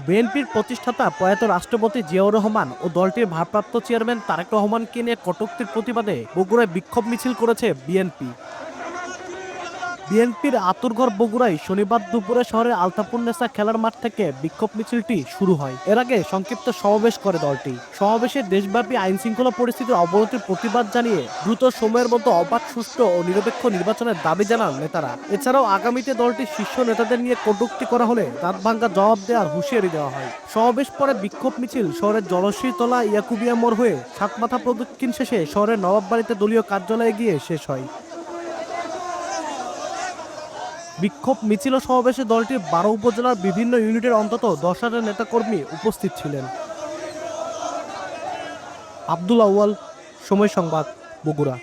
বিএনপির প্রতিষ্ঠাতা প্রয়াত রাষ্ট্রপতি জিয়াউর রহমান ও দলটির ভারপ্রাপ্ত চেয়ারম্যান তারেক রহমানকে নিয়ে কটূক্তির প্রতিবাদে বগুড়ায় বিক্ষোভ মিছিল করেছে বিএনপি। বিএনপির আতুরঘর বগুড়ায় শনিবার দুপুরে শহরের আলতাপুরনেসা খেলার মাঠ থেকে বিক্ষোভ মিছিলটি শুরু হয়। এর আগে সংক্ষিপ্ত সমাবেশ করে দলটি। সমাবেশে দেশব্যাপী আইন শৃঙ্খলা পরিস্থিতির অবনতির প্রতিবাদ জানিয়ে দ্রুত সময়ের মধ্যে অবাধ, সুষ্ঠু ও নিরপেক্ষ নির্বাচনের দাবি জানান নেতারা। এছাড়াও আগামীতে দলটির শীর্ষ নেতাদের নিয়ে কটূক্তি করা হলে দাঁত ভাঙ্গা জবাব দেওয়ার হুঁশিয়ারি দেওয়া হয়। সমাবেশ পরে বিক্ষোভ মিছিল শহরের জলশ্রীতলা ইয়াকুবিয়া মোড় হয়ে সাতমাথা প্রদক্ষিণ শেষে শহরের নবাববাড়িতে দলীয় কার্যালয়ে গিয়ে শেষ হয়। বিক্ষোভ মিছিল ও সমাবেশে দলটির 12 উপজেলার বিভিন্ন ইউনিটের অন্তত 10,000 নেতাকর্মী উপস্থিত ছিলেন। আব্দুল আউয়াল, সময় সংবাদ, বগুড়া।